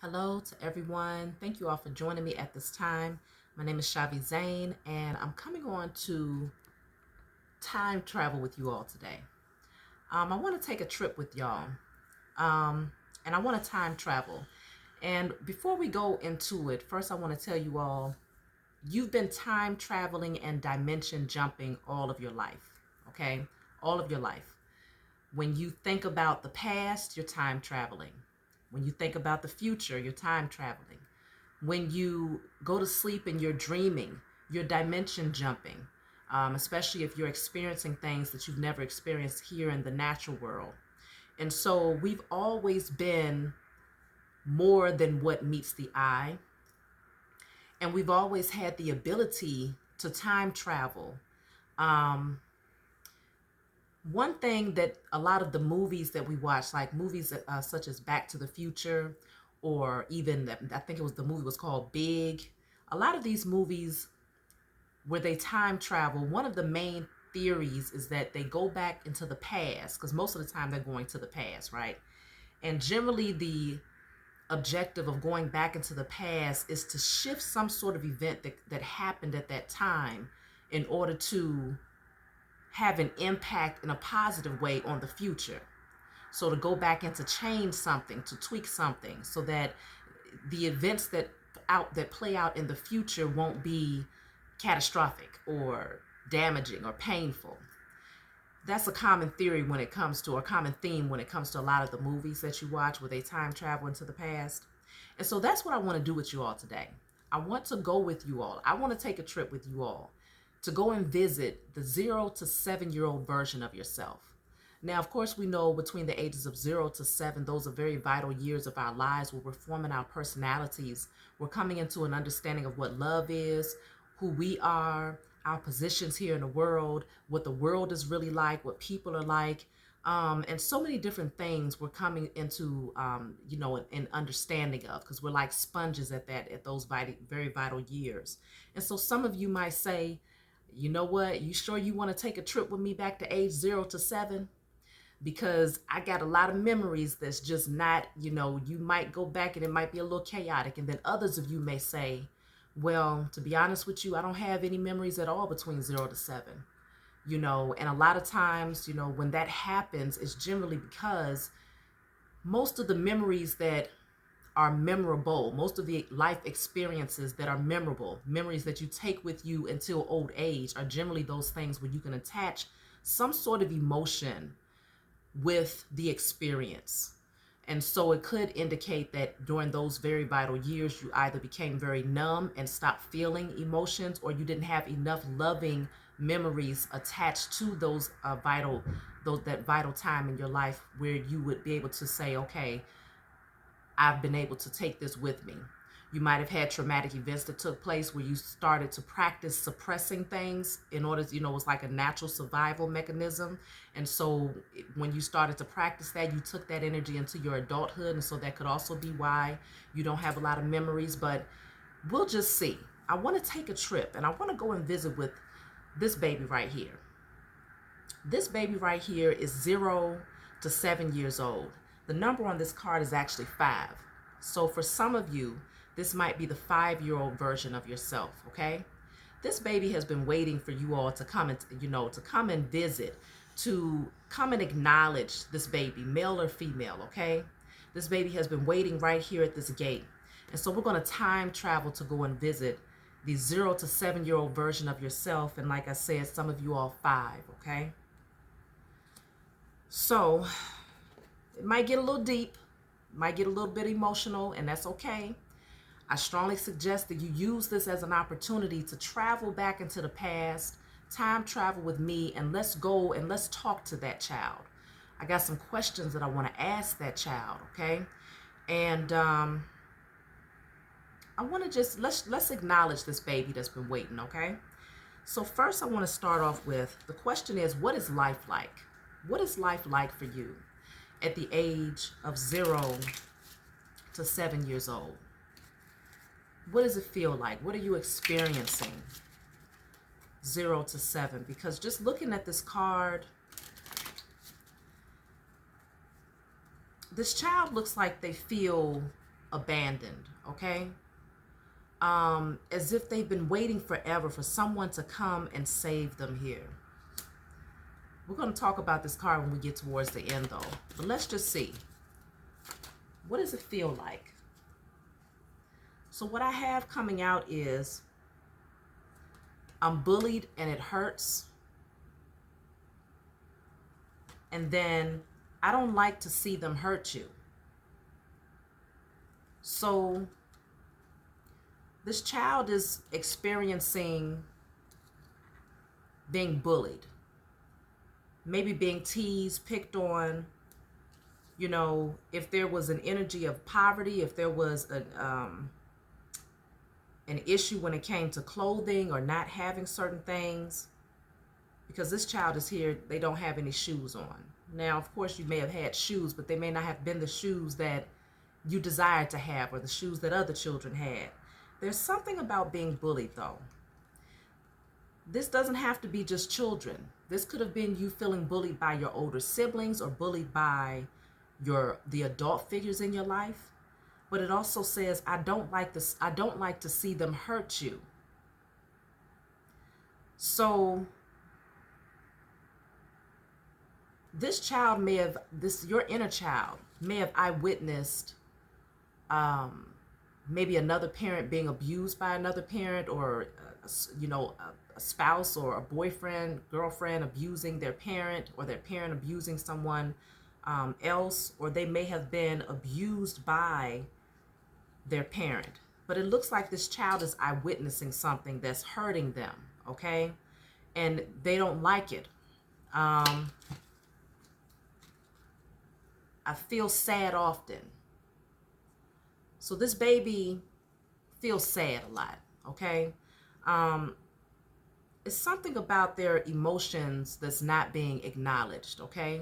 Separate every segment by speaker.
Speaker 1: Hello to everyone. Thank you all for joining me at this time. My name is Shavi Zane, and I'm coming on to time travel with you all today. I want to take a trip with y'all, and I want to time travel. And before we go into it, first I want to tell you all you've been time traveling and dimension jumping all of your life, okay? All of your life. When you think about the past, you're time traveling. When you think about the future, you're time traveling. When you go to sleep and you're dreaming, you're dimension jumping, especially if you're experiencing things that you've never experienced here in the natural world. And so we've always been more than what meets the eye. And we've always had the ability to time travel. Um, One thing that a lot of the movies that we watch, like movies such as Back to the Future, or even I think it was the movie was called Big. A lot of these movies where they time travel, one of the main theories is that they go back into the past because most of the time they're going to the past, right? And generally, the objective of going back into the past is to shift some sort of event that happened at that time in order to have an impact in a positive way on the future. So to go back and to change something, to tweak something, so that the events that play out in the future won't be catastrophic or damaging or painful. That's a common theory when it comes to, or common theme when it comes to a lot of the movies that you watch where they time travel into the past. And so that's what I want to do with you all today. I want to go with you all. I want to take a trip with you all to go and visit the 0 to 7 year old version of yourself. Now, of course, we know between the ages of 0 to 7, those are very vital years of our lives where we're forming our personalities. We're coming into an understanding of what love is, who we are, our positions here in the world, what the world is really like, what people are like. And so many different things we're coming into, an understanding of, because we're like sponges at those very vital years. And so some of you might say, you know what, you sure you want to take a trip with me back to age 0 to 7? Because I got a lot of memories that's just not, you might go back and it might be a little chaotic. And then others of you may say, well, to be honest with you, I don't have any memories at all between 0 to 7. And a lot of times, when that happens, it's generally because most of the memories that are memorable, most of the life experiences that are memorable, memories that you take with you until old age, are generally those things where you can attach some sort of emotion with the experience. And so it could indicate that during those very vital years, you either became very numb and stopped feeling emotions, or you didn't have enough loving memories attached to that vital time in your life where you would be able to say, okay, I've been able to take this with me. You might have had traumatic events that took place where you started to practice suppressing things in order to, it's like a natural survival mechanism. And so when you started to practice that, you took that energy into your adulthood. And so that could also be why you don't have a lot of memories, but we'll just see. I want to take a trip and I want to go and visit with this baby right here. This baby right here is 0 to 7 years old. The number on this card is actually 5. So for some of you, this might be the 5-year-old version of yourself, okay? This baby has been waiting for you all to come and, to come and visit, to come and acknowledge this baby, male or female, okay? This baby has been waiting right here at this gate. And so we're going to time travel to go and visit the 0 to 7-year-old version of yourself. And like I said, some of you all 5, okay? So it might get a little deep, might get a little bit emotional, and that's okay. I strongly suggest that you use this as an opportunity to travel back into the past, time travel with me, and let's go and let's talk to that child. I got some questions that I want to ask that child, okay? And I want to just let's acknowledge this baby that's been waiting, okay? So first I want to start off with the question is, what is life like? What is life like for you at the age of 0 to 7 years old? What does it feel like? What are you experiencing 0 to 7? Because just looking at this card, this child looks like they feel abandoned, okay? As if they've been waiting forever for someone to come and save them here. We're going to talk about this card when we get towards the end, though. But let's just see. What does it feel like? So what I have coming out is, I'm bullied and it hurts. And then I don't like to see them hurt you. So this child is experiencing being bullied, maybe being teased, picked on. You know, if there was an energy of poverty, if there was an issue when it came to clothing or not having certain things, because this child is here, they don't have any shoes on. Now, of course, you may have had shoes, but they may not have been the shoes that you desired to have or the shoes that other children had. There's something about being bullied, though. This doesn't have to be just children. This could have been you feeling bullied by your older siblings or bullied by the adult figures in your life. But it also says, I don't like to see them hurt you. So this child may have, your inner child may have eyewitnessed maybe another parent being abused by another parent, or a spouse or a boyfriend, girlfriend abusing their parent, or their parent abusing someone else, or they may have been abused by their parent. But it looks like this child is eyewitnessing something that's hurting them, okay? And they don't like it. I feel sad often. So this baby feels sad a lot, okay? It's something about their emotions that's not being acknowledged, okay?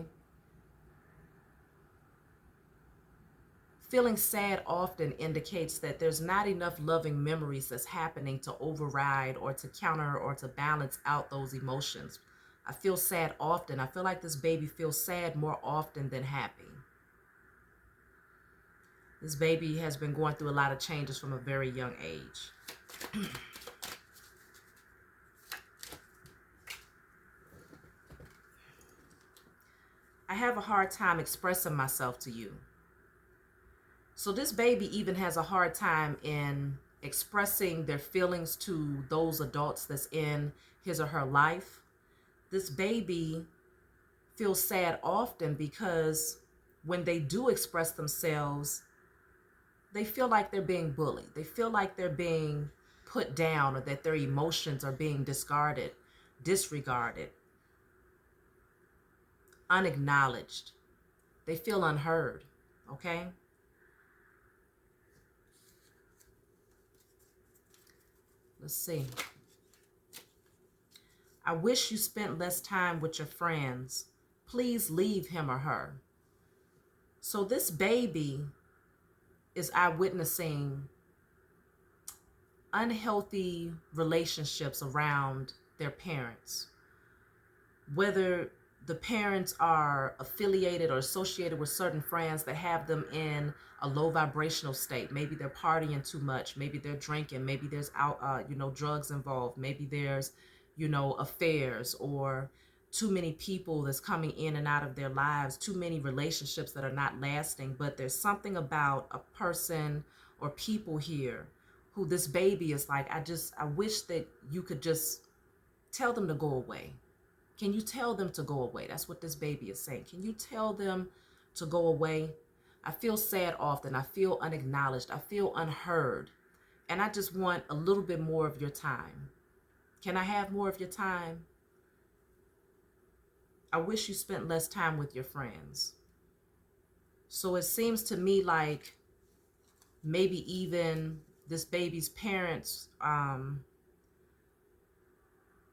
Speaker 1: Feeling sad often indicates that there's not enough loving memories that's happening to override or to counter or to balance out those emotions. I feel sad often. I feel like this baby feels sad more often than happy. This baby has been going through a lot of changes from a very young age. I have a hard time expressing myself to you. So this baby even has a hard time in expressing their feelings to those adults that's in his or her life. This baby feels sad often because when they do express themselves, they feel like they're being bullied. They feel like they're being put down, or that their emotions are being disregarded, unacknowledged. They feel unheard, okay? Let's see. I wish you spent less time with your friends. Please leave him or her. So this baby is eyewitnessing unhealthy relationships around their parents. Whether the parents are affiliated or associated with certain friends that have them in a low vibrational state. Maybe they're partying too much. Maybe they're drinking. Maybe there's drugs involved. Maybe there's, affairs, or too many people that's coming in and out of their lives. Too many relationships that are not lasting. But there's something about a person or people here who this baby is like, I wish that you could just tell them to go away. Can you tell them to go away? That's what this baby is saying. Can you tell them to go away? I feel sad often. I feel unacknowledged. I feel unheard. And I just want a little bit more of your time. Can I have more of your time? I wish you spent less time with your friends. So it seems to me like maybe even this baby's parents,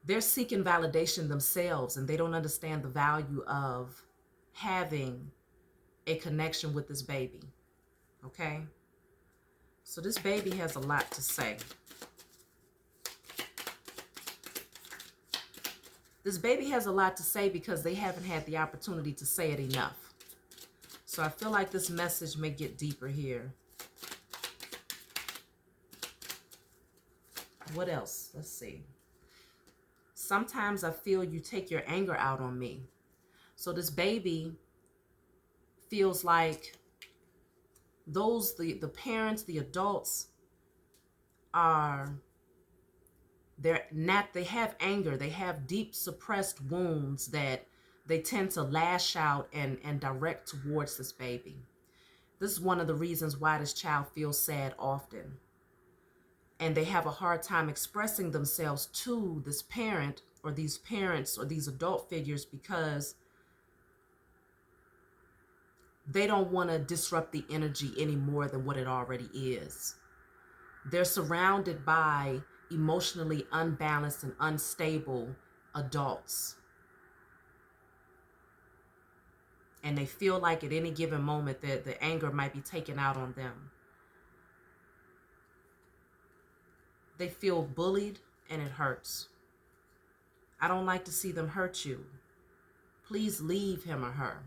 Speaker 1: they're seeking validation themselves, and they don't understand the value of having a connection with this baby, okay? So this baby has a lot to say. This baby has a lot to say because they haven't had the opportunity to say it enough. So I feel like this message may get deeper here. What else? Let's see. Sometimes I feel you take your anger out on me. So this baby feels like the parents, the adults are, they have anger, they have deep suppressed wounds that they tend to lash out and direct towards this baby. This is one of the reasons why this child feels sad often. And they have a hard time expressing themselves to this parent or these parents or these adult figures because they don't want to disrupt the energy any more than what it already is. They're surrounded by emotionally unbalanced and unstable adults. And they feel like at any given moment that the anger might be taken out on them. They feel bullied and it hurts. I don't like to see them hurt you. Please leave him or her.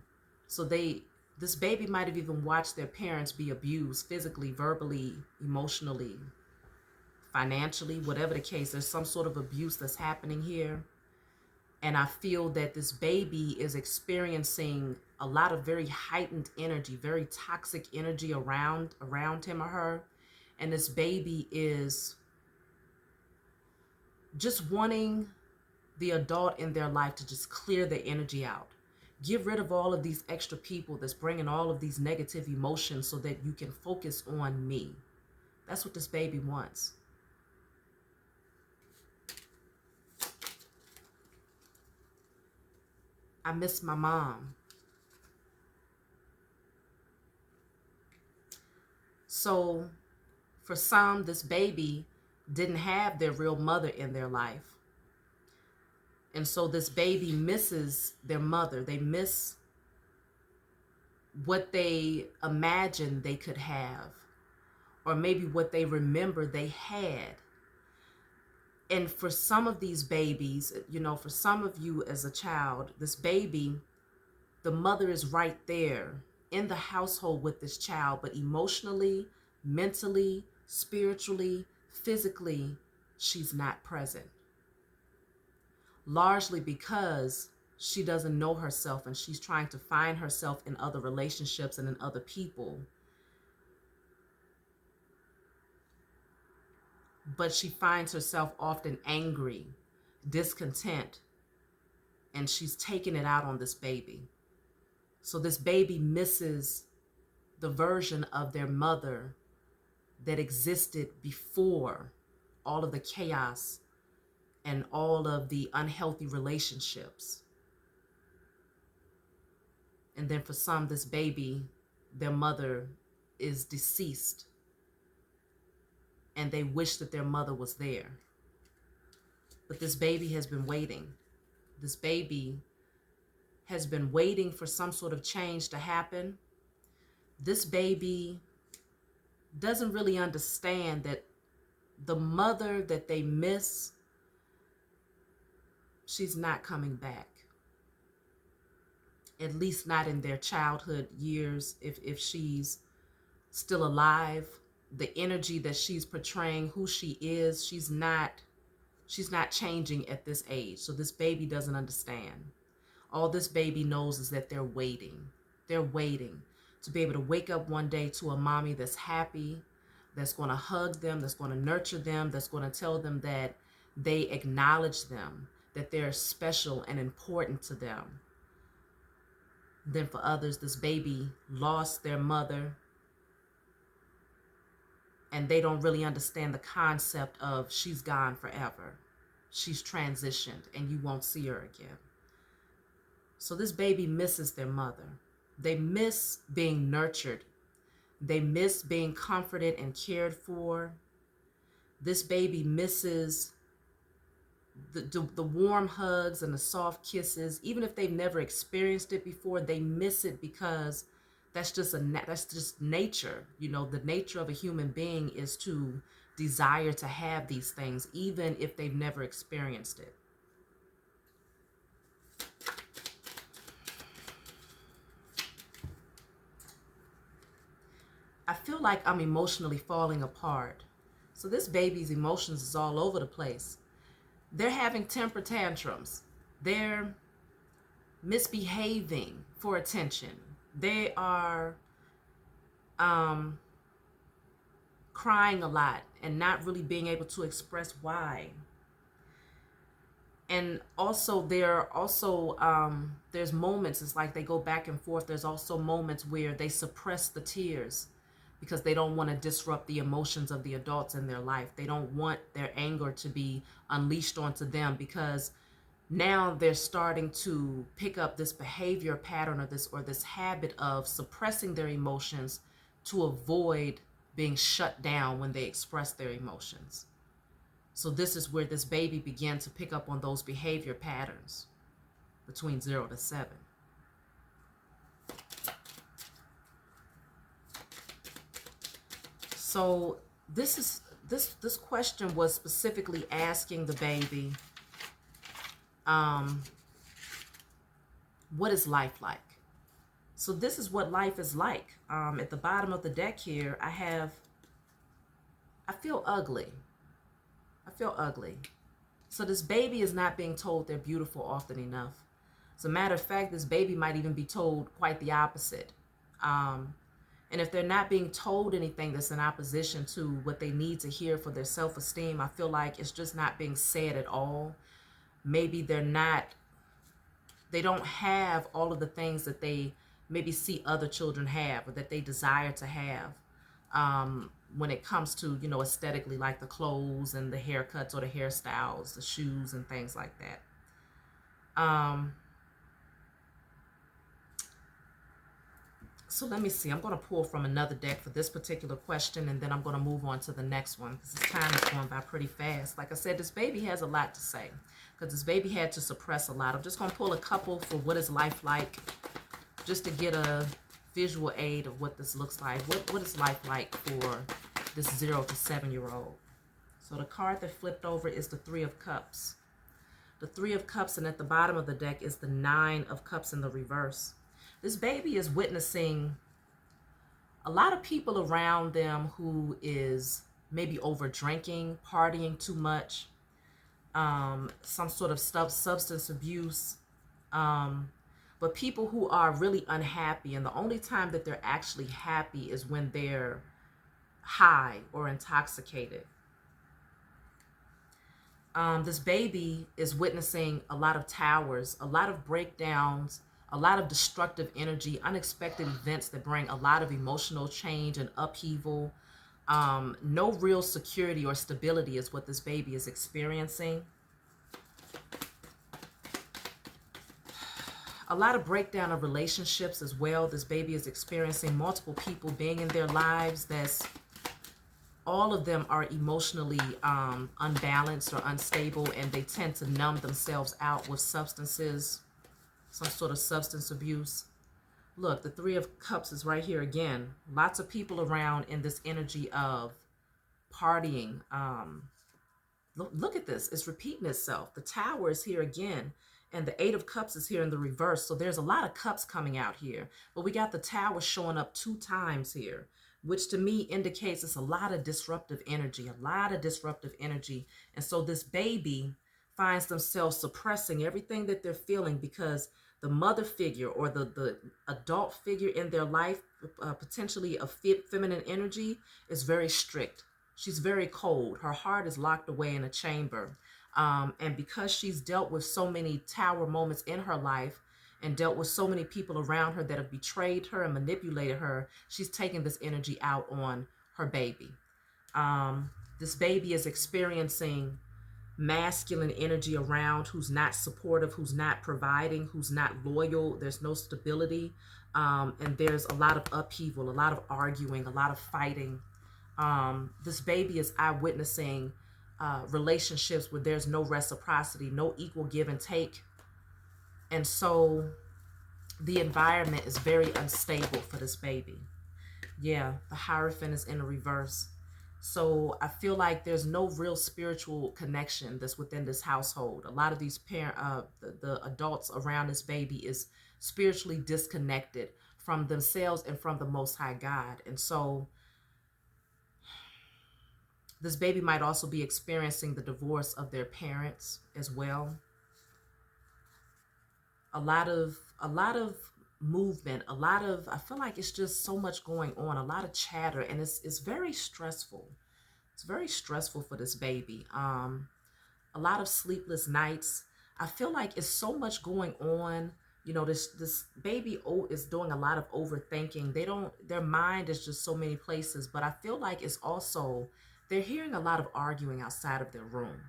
Speaker 1: So this baby might have even watched their parents be abused physically, verbally, emotionally, financially, whatever the case. There's some sort of abuse that's happening here. And I feel that this baby is experiencing a lot of very heightened energy, very toxic energy around him or her. And this baby is just wanting the adult in their life to just clear the energy out. Get rid of all of these extra people that's bringing all of these negative emotions so that you can focus on me. That's what this baby wants. I miss my mom. So for some, this baby didn't have their real mother in their life. And so this baby misses their mother. They miss what they imagined they could have, or maybe what they remember they had. And for some of these babies, for some of you as a child, this baby, the mother is right there in the household with this child, but emotionally, mentally, spiritually, physically, she's not present. Largely because she doesn't know herself and she's trying to find herself in other relationships and in other people. But she finds herself often angry, discontent, and she's taking it out on this baby. So this baby misses the version of their mother that existed before all of the chaos and all of the unhealthy relationships. And then for some, this baby, their mother is deceased and they wish that their mother was there. But this baby has been waiting. This baby has been waiting for some sort of change to happen. This baby doesn't really understand that the mother that they miss, she's not coming back. At least not in their childhood years. If she's still alive, the energy that she's portraying, who she is, she's not changing at this age. So this baby doesn't understand. All this baby knows is that they're waiting. They're waiting to be able to wake up one day to a mommy that's happy, that's going to hug them, that's going to nurture them, that's going to tell them that they acknowledge them, that they're special and important to them. Then for others, this baby lost their mother and they don't really understand the concept of she's gone forever. She's transitioned and you won't see her again. So this baby misses their mother. They miss being nurtured. They miss being comforted and cared for. This baby misses the warm hugs and the soft kisses. Even if they've never experienced it before, they miss it because that's just nature. The nature of a human being is to desire to have these things, even if they've never experienced it. I feel like I'm emotionally falling apart. So this baby's emotions is all over the place. They're having temper tantrums. They're misbehaving for attention. They are crying a lot and not really being able to express why. And also there's moments, it's like they go back and forth. There's also moments where they suppress the tears because they don't want to disrupt the emotions of the adults in their life. They don't want their anger to be unleashed onto them, because now they're starting to pick up this behavior pattern or this habit of suppressing their emotions to avoid being shut down when they express their emotions. So this is where this baby began to pick up on those behavior patterns between 0 to 7. So this question was specifically asking the baby, what is life like? So this is what life is like. At the bottom of the deck here, I feel ugly. I feel ugly. So this baby is not being told they're beautiful often enough. As a matter of fact, this baby might even be told quite the opposite. And if they're not being told anything that's in opposition to what they need to hear for their self-esteem, I feel like it's just not being said at all. Maybe they don't have all of the things that they maybe see other children have or that they desire to have. When it comes to, aesthetically, like the clothes and the haircuts or the hairstyles, the shoes and things like that. So let me see. I'm going to pull from another deck for this particular question, and then I'm going to move on to the next one because this time is going by pretty fast. Like I said, this baby has a lot to say because this baby had to suppress a lot. I'm just going to pull a couple for what is life like, just to get a visual aid of what this looks like. What is life like for this 0 to 7-year-old? So the card that flipped over is the 3 of Cups. The 3 of Cups, and at the bottom of the deck is the 9 of Cups in the reverse. This baby is witnessing a lot of people around them who is maybe over drinking, partying too much, some sort of substance abuse, but people who are really unhappy. And the only time that they're actually happy is when they're high or intoxicated. This baby is witnessing a lot of towers, a lot of breakdowns, a lot of destructive energy, unexpected events that bring a lot of emotional change and upheaval. No real security or stability is what this baby is experiencing. A lot of breakdown of relationships as well. This baby is experiencing multiple people being in their lives. All of them are emotionally unbalanced or unstable, and they tend to numb themselves out with substances, some sort of substance abuse. Look, the 3 of Cups is right here again. Lots of people around in this energy of partying. Look at this. It's repeating itself. The Tower is here again, and the 8 of Cups is here in the reverse. So there's a lot of cups coming out here. But we got the Tower showing up 2 times here, which to me indicates it's a lot of disruptive energy, And so this baby finds themselves suppressing everything that they're feeling because the mother figure or the adult figure in their life, potentially a feminine energy, is very strict. She's very cold. Her heart is locked away in a chamber. And because she's dealt with so many Tower moments in her life and dealt with so many people around her that have betrayed her and manipulated her, she's taking this energy out on her baby. This baby is experiencing masculine energy around who's not supportive, who's not providing, who's not loyal. There's no stability. And there's a lot of upheaval, a lot of arguing, a lot of fighting. This baby is eyewitnessing relationships where there's no reciprocity, no equal give and take. And so the environment is very unstable for this baby. Yeah, the Hierophant is in a reverse. So I feel like there's no real spiritual connection that's within this household. A lot of these the adults around this baby is spiritually disconnected from themselves and from the Most High God. And so This baby might also be experiencing the divorce of their parents as well. A lot of movement, I feel like it's just so much going on, a lot of chatter, and it's very stressful. It's very stressful for this baby. A lot of sleepless nights. I feel like it's so much going on. This baby is doing a lot of overthinking. Their mind is just so many places, but I feel like it's also, they're hearing a lot of arguing outside of their room,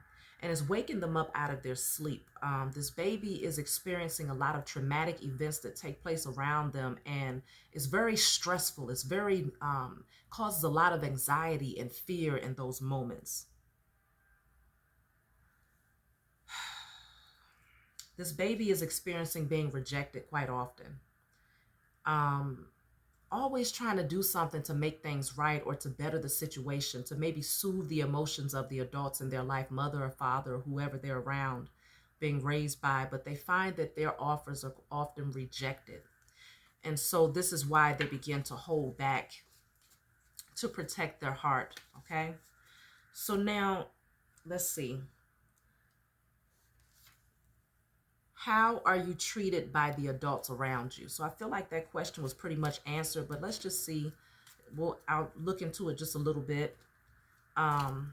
Speaker 1: and it's waking them up out of their sleep. This baby is experiencing a lot of traumatic events that take place around them, and it's very stressful. It's very causes a lot of anxiety and fear in those moments. This baby is experiencing being rejected quite often. Um, Always trying to do something to make things right or to better the situation, to maybe soothe the emotions of the adults in their life, mother or father, or whoever they're around, being raised by, but they find that their offers are often rejected. And so this is why they begin to hold back to protect their heart, okay? So now, let's see. How are you treated by the adults around you? So I feel like that question was pretty much answered, but let's just see. I'll look into it just a little bit. How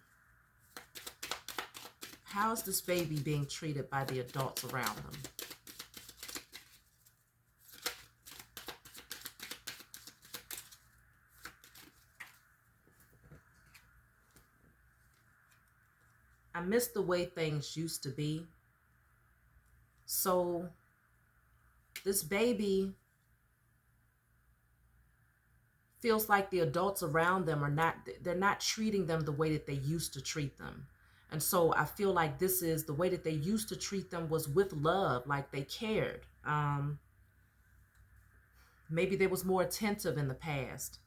Speaker 1: is this baby being treated by the adults around them? I miss the way things used to be. So this baby feels like the adults around them they're not treating them the way that they used to treat them. And so I feel like this is the way that they used to treat them was with love, like they cared. Maybe they was more attentive in the past.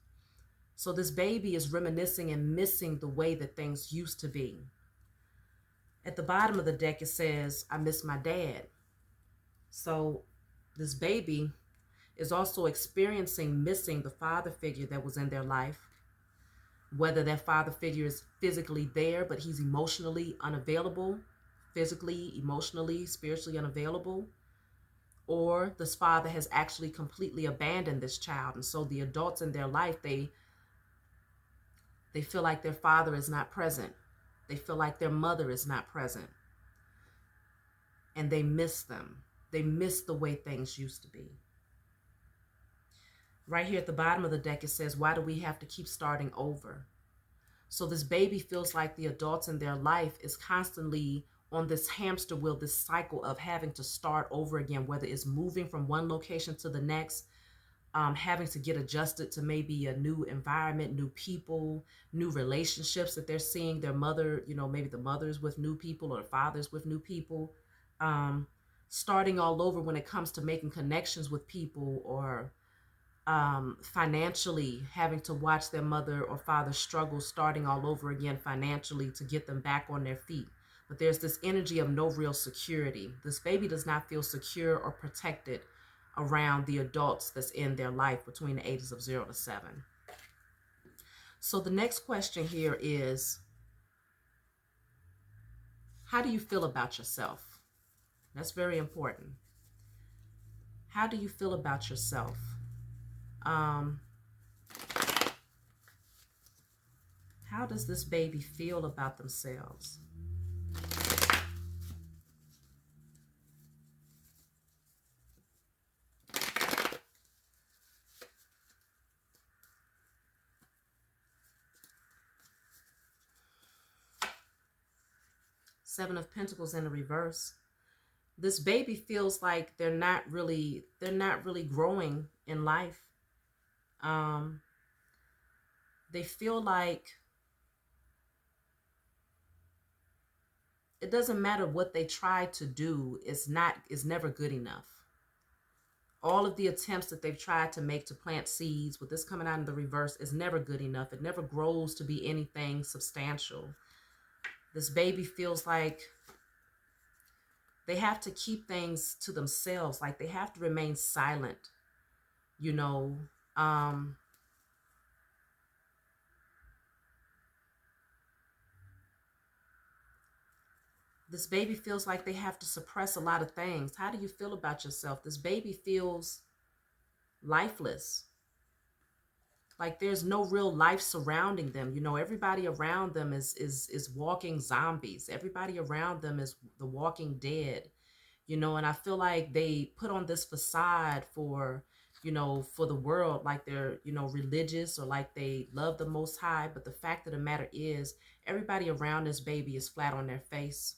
Speaker 1: So this baby is reminiscing and missing the way that things used to be. At the bottom of the deck, it says, I miss my dad. So this baby is also experiencing missing the father figure that was in their life, whether that father figure is physically there, but he's emotionally unavailable, physically, emotionally, spiritually unavailable, or this father has actually completely abandoned this child. And so the adults in their life, they feel like their father is not present. They feel like their mother is not present. And they miss them. They miss the way things used to be. Right here at the bottom of the deck, it says, why do we have to keep starting over? So this baby feels like the adults in their life is constantly on this hamster wheel, this cycle of having to start over again, whether it's moving from one location to the next, having to get adjusted to maybe a new environment, new people, new relationships that they're seeing their mother, maybe the mother's with new people or the father's with new people, starting all over when it comes to making connections with people, or financially having to watch their mother or father struggle, starting all over again financially to get them back on their feet. But there's this energy of no real security. This baby does not feel secure or protected around the adults that's in their life between the ages of 0 to 7. So the next question here is, how do you feel about yourself? That's very important. How do you feel about yourself? How does this baby feel about themselves? Seven of Pentacles in the reverse. This baby feels like they're not really growing in life. They feel like it doesn't matter what they try to do, is never good enough. All of the attempts that they've tried to make to plant seeds, with this coming out in the reverse, is never good enough. It never grows to be anything substantial. This baby feels like they have to keep things to themselves, like they have to remain silent, This baby feels like they have to suppress a lot of things. How do you feel about yourself? This baby feels lifeless. Like there's no real life surrounding them. You know, everybody around them is walking zombies. Everybody around them is the walking dead. You know, and I feel like they put on this facade for, you know, for the world, like they're, you know, religious or like they love the Most High. But the fact of the matter is, everybody around this baby is flat on their face.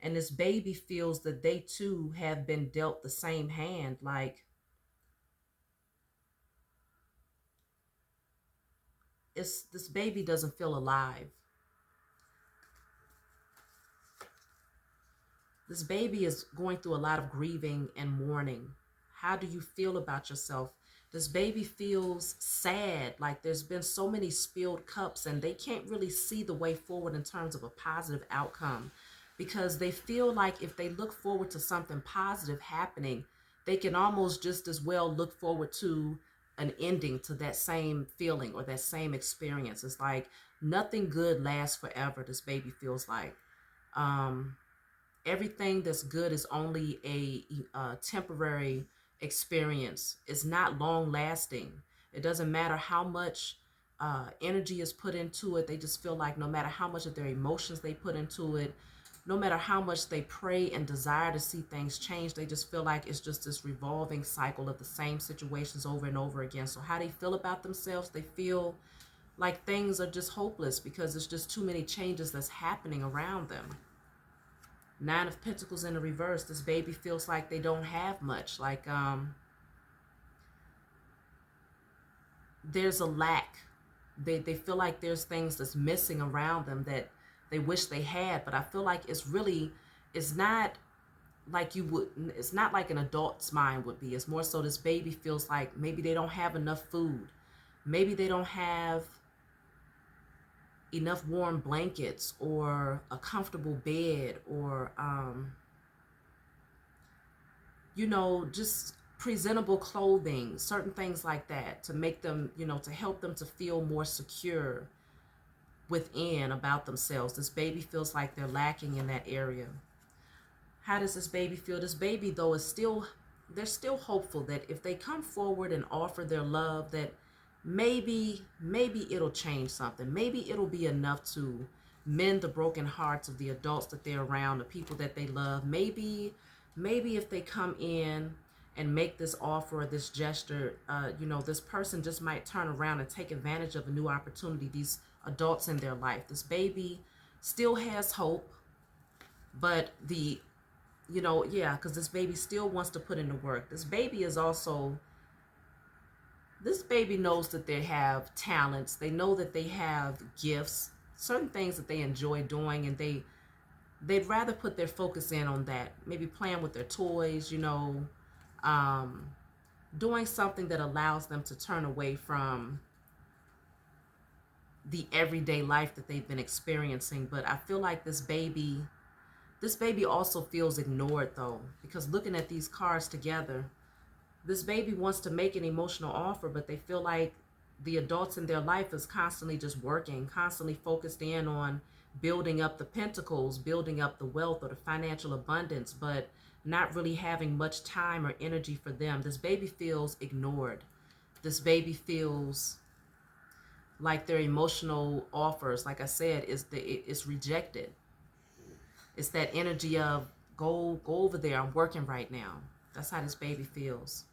Speaker 1: And this baby feels that they too have been dealt the same hand. Like this baby doesn't feel alive. This baby is going through a lot of grieving and mourning. How do you feel about yourself? This baby feels sad, like there's been so many spilled cups and they can't really see the way forward in terms of a positive outcome, because they feel like if they look forward to something positive happening, they can almost just as well look forward to an ending to that same feeling or that same experience. It's like nothing good lasts forever, this baby feels like. Um, Everything that's good is only a temporary experience. It's not long lasting. It doesn't matter how much energy is put into it. They just feel like no matter how much of their emotions they put into it, no matter how much they pray and desire to see things change, they just feel like it's just this revolving cycle of the same situations over and over again. So how they feel about themselves, they feel like things are just hopeless because there's just too many changes that's happening around them. Nine of Pentacles in the reverse. This baby feels like they don't have much. Like there's a lack. They feel like there's things that's missing around them that they wish they had. But I feel like it's not like you would, it's not like an adult's mind would be. It's more so this baby feels like maybe they don't have enough food. Maybe they don't have enough warm blankets or a comfortable bed or you know, just presentable clothing, certain things like that to make them, you know, to help them to feel more secure within about themselves. This baby feels like they're lacking in that area. How does this baby feel? This baby, though, is still, they're still hopeful that if they come forward and offer their love, that maybe it'll change something. Maybe it'll be enough to mend the broken hearts of the adults that they're around, the people that they love. Maybe if they come in and make this offer or this gesture, you know, this person just might turn around and take advantage of a new opportunity, these adults in their life. This baby still has hope, but you know, yeah, because this baby still wants to put in the work. This baby is also, this baby knows that they have talents. They know that they have gifts, certain things that they enjoy doing, and they'd rather put their focus in on that. Maybe playing with their toys, you know, doing something that allows them to turn away from the everyday life that they've been experiencing. But I feel like this baby also feels ignored though, because looking at these cards together, this baby wants to make an emotional offer, but they feel like the adults in their life is constantly just working, constantly focused in on building up the pentacles, building up the wealth or the financial abundance, but not really having much time or energy for them. This baby feels ignored. This baby feels like their emotional offers, like I said, is rejected. It's that energy of go over there, I'm working right now. That's how this baby feels.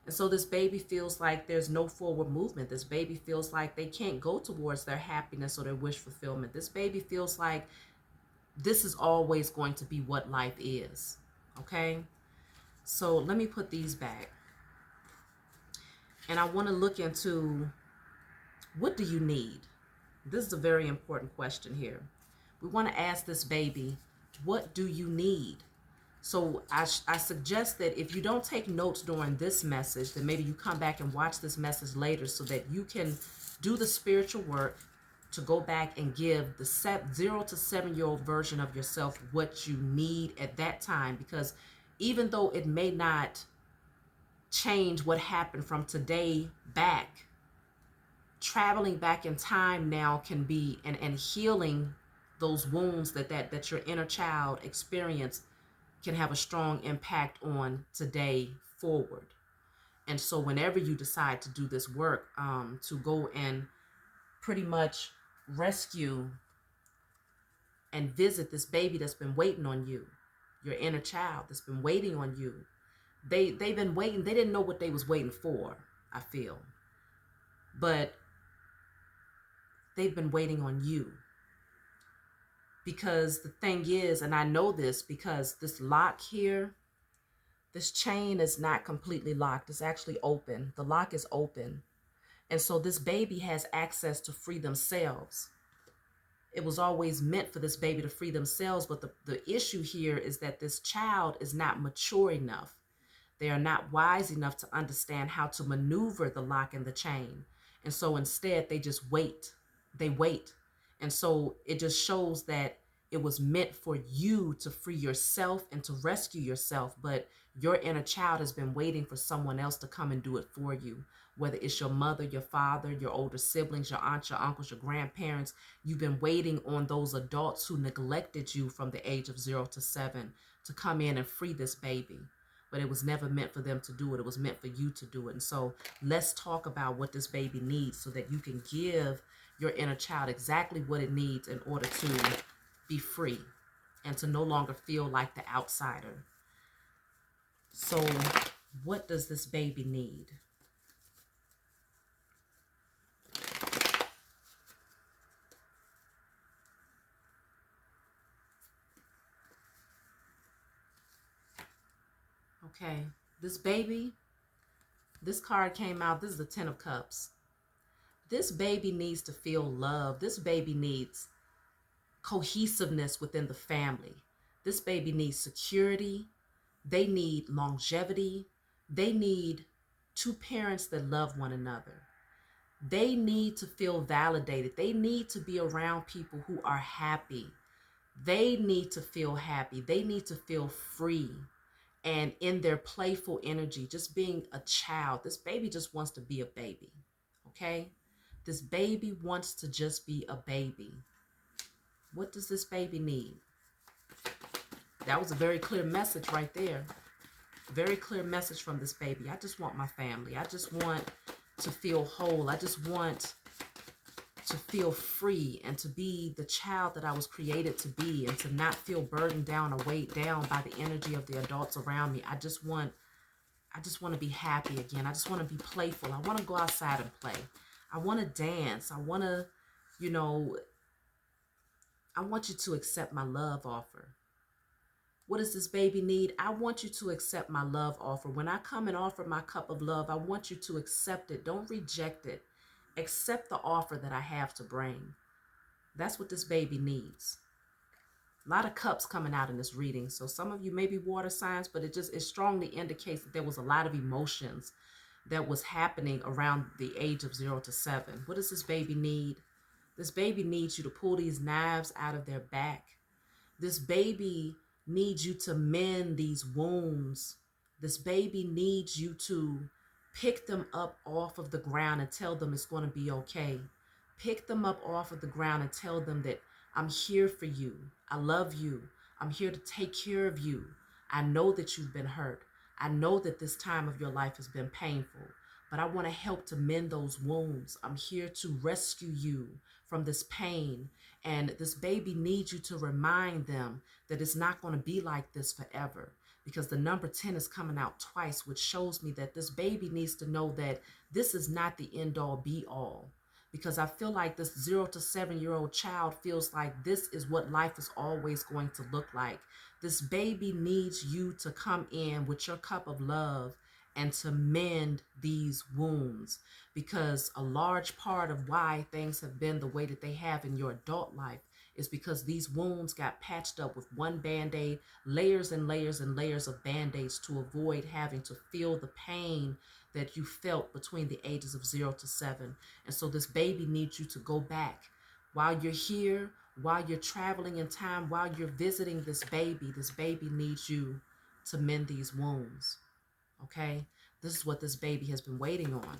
Speaker 1: And so this baby feels like there's no forward movement. This baby feels like they can't go towards their happiness or their wish fulfillment. This baby feels like this is always going to be what life is. Okay? So let me put these back. And I want to look into, what do you need? This is a very important question here. We want to ask this baby, what do you need? So I suggest that if you don't take notes during this message, then maybe you come back and watch this message later so that you can do the spiritual work to go back and give the 0 to 7-year-old version of yourself what you need at that time. Because even though it may not change what happened from today back, traveling back in time now can be, and healing those wounds that your inner child experienced can have a strong impact on today forward. And so whenever you decide to do this work, to go and pretty much rescue and visit this baby that's been waiting on you, your inner child that's been waiting on you. They've been waiting. They didn't know what they was waiting for, I feel. But they've been waiting on you. Because the thing is, and I know this because this lock here, this chain is not completely locked. It's actually open. The lock is open. And so this baby has access to free themselves. It was always meant for this baby to free themselves. But the issue here is that this child is not mature enough. They are not wise enough to understand how to maneuver the lock and the chain. And so instead, they just wait. They wait. And so it just shows that it was meant for you to free yourself and to rescue yourself. But your inner child has been waiting for someone else to come and do it for you. Whether it's your mother, your father, your older siblings, your aunts, your uncles, your grandparents, you've been waiting on those adults who neglected you from the age of 0 to 7 to come in and free this baby. But it was never meant for them to do it. It was meant for you to do it. And so let's talk about what this baby needs so that you can give your inner child exactly what it needs in order to be free and to no longer feel like the outsider. So what does this baby need? Okay, this baby, this card came out. This is the 10 of Cups. This baby needs to feel love. This baby needs cohesiveness within the family. This baby needs security. They need longevity. They need two parents that love one another. They need to feel validated. They need to be around people who are happy. They need to feel happy. They need to feel free and in their playful energy, just being a child. This baby just wants to be a baby, okay? This baby wants to just be a baby. What does this baby need? That was a very clear message right there. Very clear message from this baby. I just want my family. I just want to feel whole. I just want to feel free and to be the child that I was created to be, and to not feel burdened down or weighed down by the energy of the adults around me. I just want to be happy again. I just want to be playful. I want to go outside and play. I want to dance. I want to, I want you to accept my love offer. What does this baby need? I want you to accept my love offer. When I come and offer my cup of love, I want you to accept it. Don't reject it. Accept the offer that I have to bring. That's what this baby needs. A lot of cups coming out in this reading. So some of you may be water signs, but it strongly indicates that there was a lot of emotions that was happening around the age of 0 to 7. What does this baby need? This baby needs you to pull these knives out of their back. This baby needs you to mend these wounds. This baby needs you to pick them up off of the ground and tell them it's going to be okay. Pick them up off of the ground and tell them that I'm here for you. I love you. I'm here to take care of you. I know that you've been hurt. I know that this time of your life has been painful, but I want to help to mend those wounds. I'm here to rescue you from this pain. And this baby needs you to remind them that it's not going to be like this forever. Because the number 10 is coming out twice, which shows me that this baby needs to know that this is not the end all be all. Because I feel like this 0 to 7-year-old child feels like this is what life is always going to look like. This baby needs you to come in with your cup of love and to mend these wounds. Because a large part of why things have been the way that they have in your adult life is because these wounds got patched up with one Band-Aid, layers and layers and layers of Band-Aids to avoid having to feel the pain that you felt between the ages of 0 to 7. And so this baby needs you to go back. While you're here, while you're traveling in time, while you're visiting this baby needs you to mend these wounds. Okay? This is what this baby has been waiting on.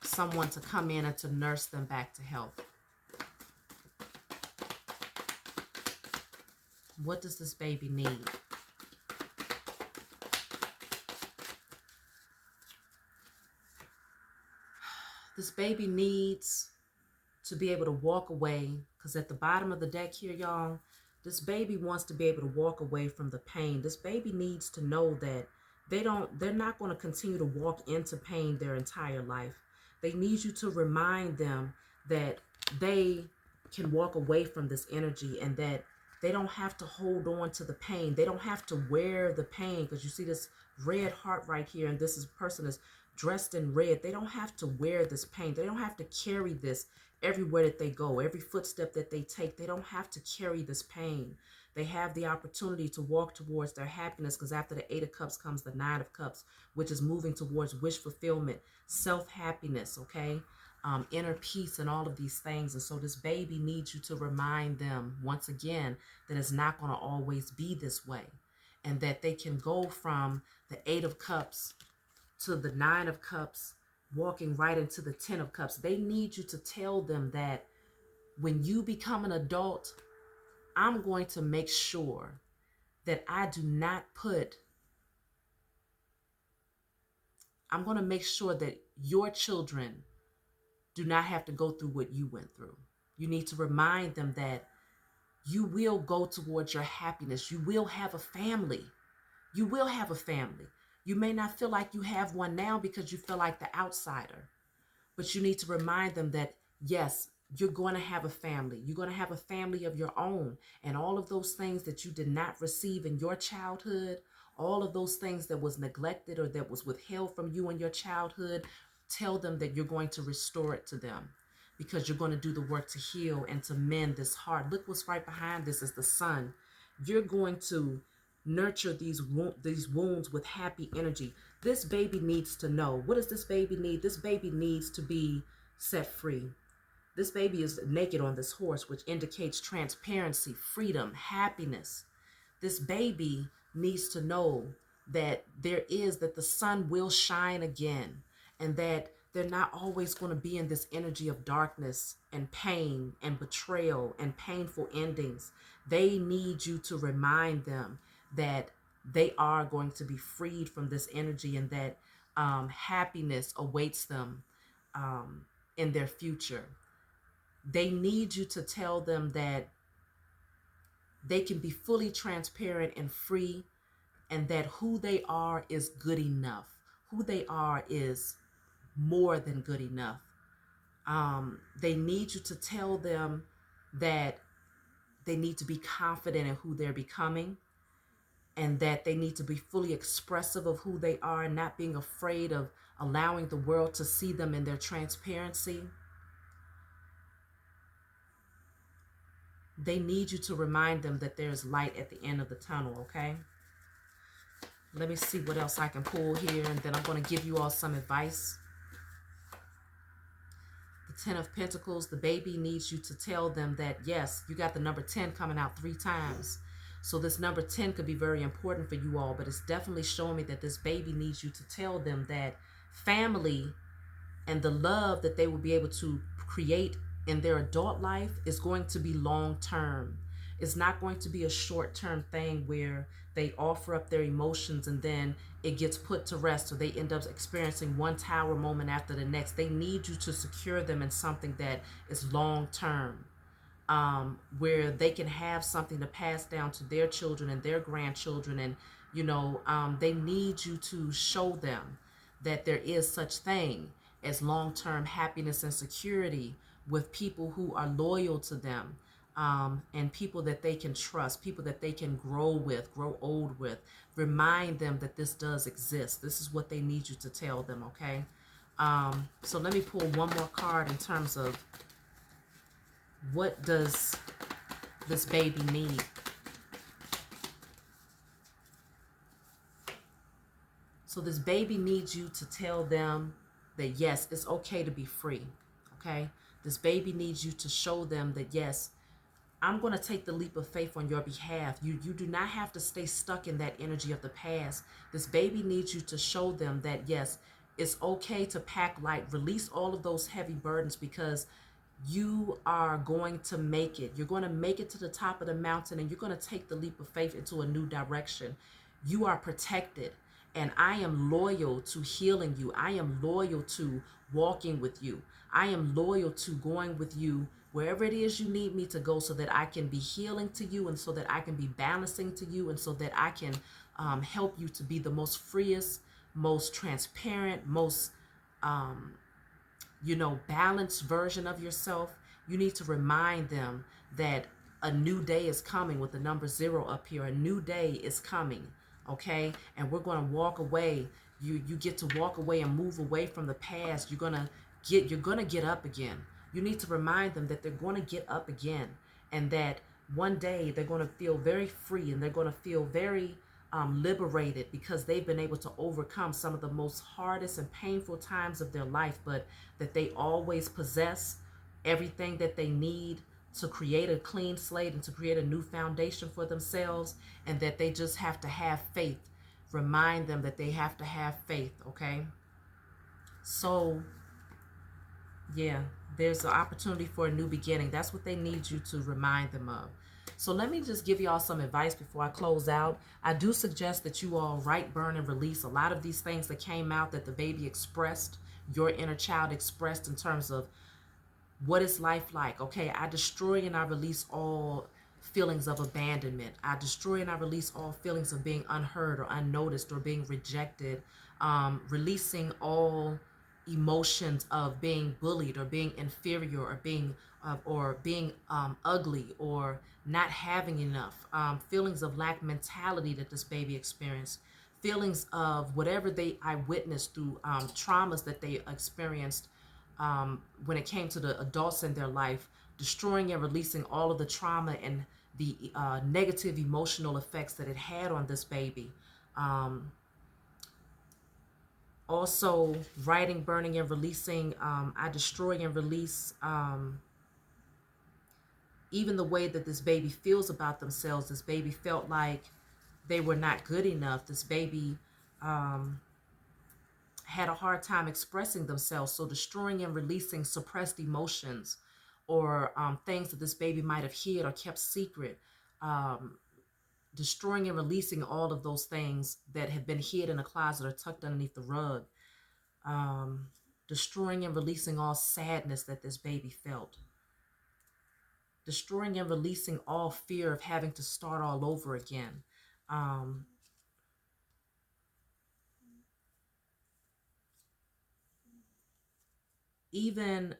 Speaker 1: Someone to come in and to nurse them back to health. What does this baby need? This baby needs to be able to walk away, because at the bottom of the deck here, y'all, this baby wants to be able to walk away from the pain. This baby needs to know that they're not going to continue to walk into pain their entire life. They need you to remind them that they can walk away from this energy and that they don't have to hold on to the pain. They don't have to wear the pain, because you see this red heart right here, and person is dressed in red. They don't have to wear this pain. They don't have to carry this everywhere that they go, every footstep that they take. They don't have to carry this pain. They have the opportunity to walk towards their happiness, because after the 8 of Cups comes the 9 of Cups, which is moving towards wish fulfillment, self-happiness, okay? Inner peace and all of these things. And so this baby needs you to remind them once again that it's not going to always be this way, and that they can go from the 8 of Cups to the 9 of Cups, walking right into the 10 of Cups. They need you to tell them that when you become an adult, I'm going to make sure that I'm going to make sure that your children do not have to go through what you went through. You need to remind them that you will go towards your happiness. You will have a family. You will have a family. You may not feel like you have one now because you feel like the outsider, but you need to remind them that, yes, you're going to have a family. You're going to have a family of your own. And all of those things that you did not receive in your childhood, all of those things that was neglected or that was withheld from you in your childhood, tell them that you're going to restore it to them, because you're going to do the work to heal and to mend this heart. Look what's right behind this is the sun. You're going to nurture these wounds with happy energy. This baby needs to know. What does this baby need? This baby needs to be set free. This baby is naked on this horse, which indicates transparency, freedom, happiness. This baby needs to know that that the sun will shine again, and that they're not always going to be in this energy of darkness and pain and betrayal and painful endings. They need you to remind them that they are going to be freed from this energy, and that happiness awaits them in their future. They need you to tell them that they can be fully transparent and free, and that who they are is good enough. Who they are is more than good enough. They need you to tell them that they need to be confident in who they're becoming, and that they need to be fully expressive of who they are, and not being afraid of allowing the world to see them in their transparency. They need you to remind them that there's light at the end of the tunnel, okay? Let me see what else I can pull here, and then I'm going to give you all some advice. The 10 of Pentacles, the baby needs you to tell them that, yes, you got the number 10 coming out 3 times. So this number 10 could be very important for you all, but it's definitely showing me that this baby needs you to tell them that family and the love that they will be able to create in their adult life is going to be long-term. It's not going to be a short-term thing where they offer up their emotions and then it gets put to rest, or they end up experiencing one tower moment after the next. They need you to secure them in something that is long-term, where they can have something to pass down to their children and their grandchildren. And, they need you to show them that there is such thing as long-term happiness and security with people who are loyal to them, and people that they can trust, people that they can grow old with. Remind them that this does exist. This is what they need you to tell them, okay? So let me pull one more card in terms of what does this baby need. So this baby needs you to tell them that, yes, it's okay to be free, okay? This baby needs you to show them that, yes, I'm going to take the leap of faith on your behalf. You do not have to stay stuck in that energy of the past. This baby needs you to show them that, yes, it's okay to pack light, release all of those heavy burdens, because You are going to make it. You're going to make it to the top of the mountain, and you're going to take the leap of faith into a new direction. You are protected, and I am loyal to healing you. I am loyal to walking with you. I am loyal to going with you wherever it is you need me to go, so that I can be healing to you, and so that I can be balancing to you, and so that I can help you to be the most freest, most transparent, most balanced version of yourself. You need to remind them that a new day is coming with the number 0 up here. A new day is coming, okay? And we're going to walk away. You get to walk away and move away from the past. You're going to get up again. You need to remind them that they're going to get up again, and that one day they're going to feel very free, and they're going to feel very liberated, because they've been able to overcome some of the most hardest and painful times of their life, but that they always possess everything that they need to create a clean slate and to create a new foundation for themselves, and that they just have to have faith. Remind them that they have to have faith, okay? So, yeah, there's an opportunity for a new beginning. That's what they need you to remind them of. So let me just give y'all some advice before I close out. I do suggest that you all write, burn, and release a lot of these things that came out, that the baby expressed, your inner child expressed, in terms of what is life like. Okay, I destroy and I release all feelings of abandonment. I destroy and I release all feelings of being unheard or unnoticed or being rejected. Releasing all emotions of being bullied or being inferior or being ugly or not having enough. Feelings of lack mentality that this baby experienced. Feelings of whatever I witnessed through traumas that they experienced when it came to the adults in their life, destroying and releasing all of the trauma and the negative emotional effects that it had on this baby. Also, writing, burning, and releasing. I destroy and release even the way that this baby feels about themselves. This baby felt like they were not good enough. This baby had a hard time expressing themselves. So destroying and releasing suppressed emotions, or things that this baby might have hid or kept secret. Destroying and releasing all of those things that have been hid in a closet or tucked underneath the rug. Destroying and releasing all sadness that this baby felt. Destroying and releasing all fear of having to start all over again. Even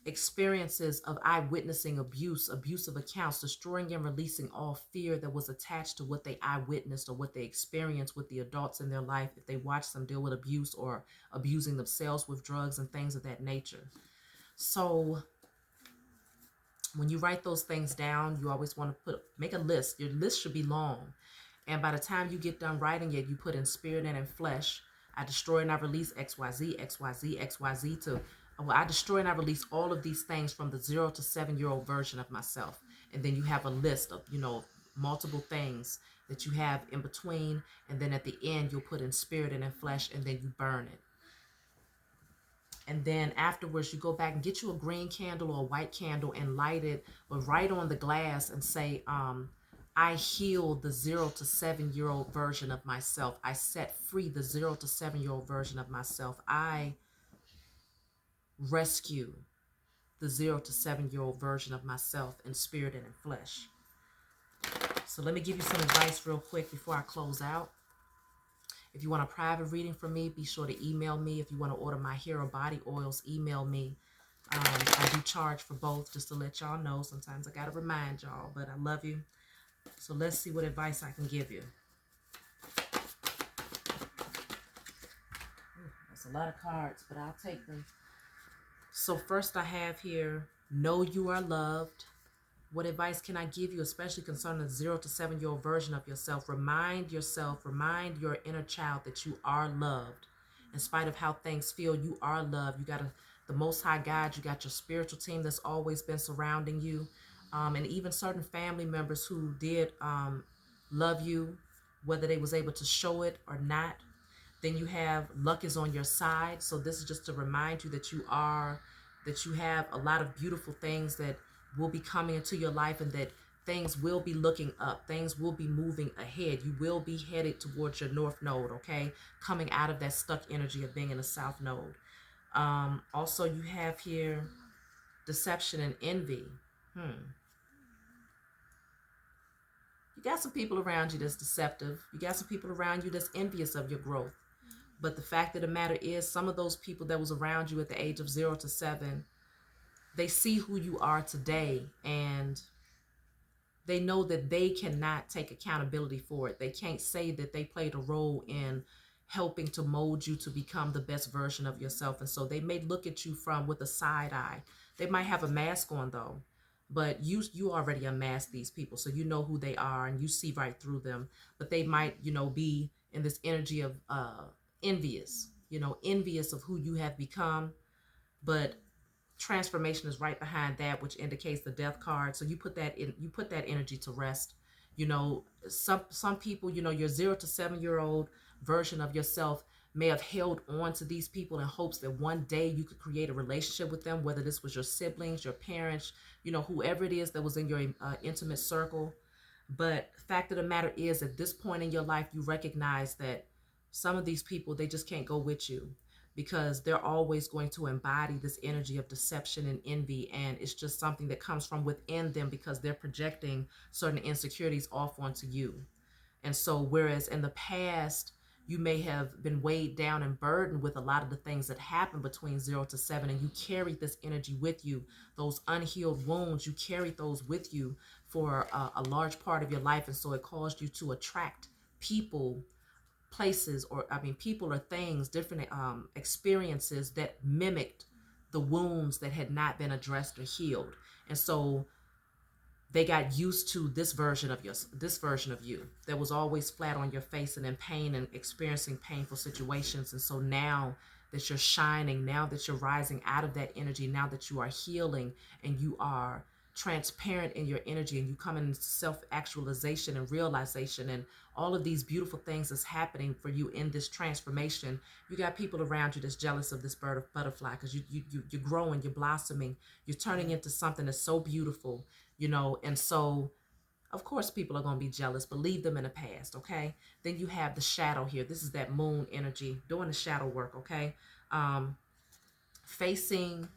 Speaker 1: experiences of eyewitnessing abusive accounts, destroying and releasing all fear that was attached to what they eyewitnessed or what they experienced with the adults in their life, if they watched them deal with abuse or abusing themselves with drugs and things of that nature. So when you write those things down, you always want to make a list. Your list should be long. And by the time you get done writing it, you put in spirit and in flesh. I destroy and I release XYZ, XYZ, XYZ to, well, I destroy and I release all of these things from the 0 to 7-year-old version of myself. And then you have a list of, multiple things that you have in between. And then at the end, you'll put in spirit and in flesh, and then you burn it. And then afterwards, you go back and get you a green candle or a white candle and light it, but write on the glass and say, I healed the 0 to 7-year-old version of myself. I set free the 0 to 7-year-old version of myself. I rescue the 0 to 7-year-old version of myself in spirit and in flesh. So let me give you some advice real quick before I close out. If you want a private reading from me, be sure to email me. If you want to order my hair or body oils, email me. I do charge for both, just to let y'all know. Sometimes I got to remind y'all, but I love you. So let's see what advice I can give you. That's a lot of cards, but I'll take them. So first I have here, know you are loved. What advice can I give you, especially concerning the 0 to 7-year-old version of yourself? Remind yourself, remind your inner child that you are loved. In spite of how things feel, you are loved. You got the Most High God. You got your spiritual team that's always been surrounding you. And even certain family members who did love you, whether they was able to show it or not. Then you have luck is on your side. So this is just to remind you that you are that you have a lot of beautiful things that will be coming into your life, and that things will be looking up, things will be moving ahead. You will be headed towards your north node, okay? Coming out of that stuck energy of being in the south node. Also, you have here deception and envy. You got some people around you that's deceptive. You got some people around you that's envious of your growth. But the fact of the matter is, some of those people that was around you at the age of 0 to 7, they see who you are today, and they know that they cannot take accountability for it. They can't say that they played a role in helping to mold you to become the best version of yourself. And so they may look at you from with a side eye. They might have a mask on though, but you already unmasked these people, so you know who they are and you see right through them. But they might, be in this energy of envious, envious of who you have become. But transformation is right behind that, which indicates the death card. So you put that energy to rest. Some people, your 0 to 7-year-old version of yourself may have held on to these people in hopes that one day you could create a relationship with them, whether this was your siblings, your parents, whoever it is that was in your intimate circle. But the fact of the matter is, at this point in your life, you recognize that some of these people, they just can't go with you, because they're always going to embody this energy of deception and envy. And it's just something that comes from within them, because they're projecting certain insecurities off onto you. And so, whereas in the past, you may have been weighed down and burdened with a lot of the things that happened between 0 to 7, and you carried this energy with you, those unhealed wounds, you carried those with you for a large part of your life. And so it caused you to attract people, places, people or things, different experiences that mimicked the wounds that had not been addressed or healed. And so they got used to this version of you that was always flat on your face and in pain and experiencing painful situations. And so now that you're shining, now that you're rising out of that energy, now that you are healing and you are transparent in your energy, and you come in self-actualization and realization and all of these beautiful things that's happening for you in this transformation, you got people around you that's jealous of this butterfly, because you're growing, you're blossoming, you're turning into something that's so beautiful, and so of course people are going to be jealous, but leave them in the past, okay? Then you have the shadow here. This is that moon energy doing the shadow work, okay? Facing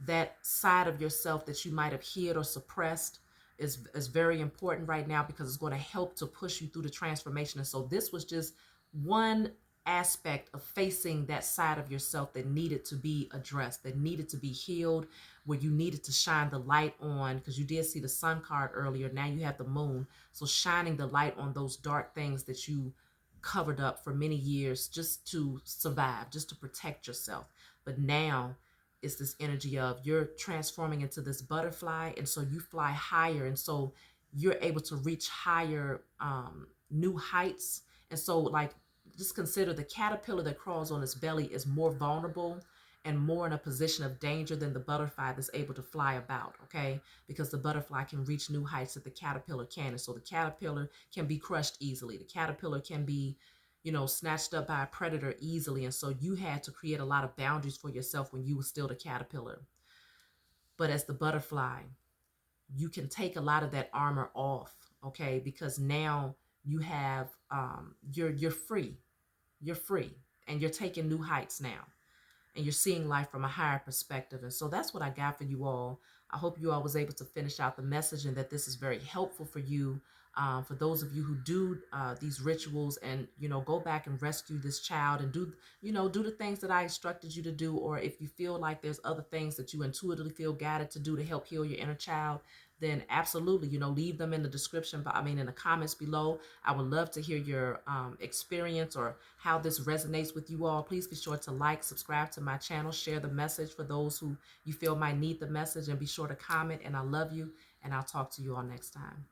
Speaker 1: that side of yourself that you might have hid or suppressed is very important right now, because it's going to help to push you through the transformation. And so this was just one aspect of facing that side of yourself that needed to be addressed, that needed to be healed, where you needed to shine the light on, because you did see the sun card earlier. Now you have the moon. So shining the light on those dark things that you covered up for many years just to survive, just to protect yourself. But now it's this energy of you're transforming into this butterfly, and so you fly higher, and so you're able to reach higher new heights. And so, like, just consider the caterpillar that crawls on its belly is more vulnerable and more in a position of danger than the butterfly that's able to fly about, okay? Because the butterfly can reach new heights that the caterpillar can. And so the caterpillar can be crushed easily. The caterpillar can be, snatched up by a predator easily. And so you had to create a lot of boundaries for yourself when you were still the caterpillar. But as the butterfly, you can take a lot of that armor off, okay? Because now you have, you're free. You're free, and you're taking new heights now, and you're seeing life from a higher perspective. And so that's what I got for you all. I hope you all was able to finish out the message, and that this is very helpful for you. For those of you who do these rituals, and go back and rescue this child, and do the things that I instructed you to do. Or if you feel like there's other things that you intuitively feel guided to do to help heal your inner child, then absolutely, leave them in the description, in the comments below. I would love to hear your experience or how this resonates with you all. Please be sure to like, subscribe to my channel, share the message for those who you feel might need the message, and be sure to comment. And I love you, and I'll talk to you all next time.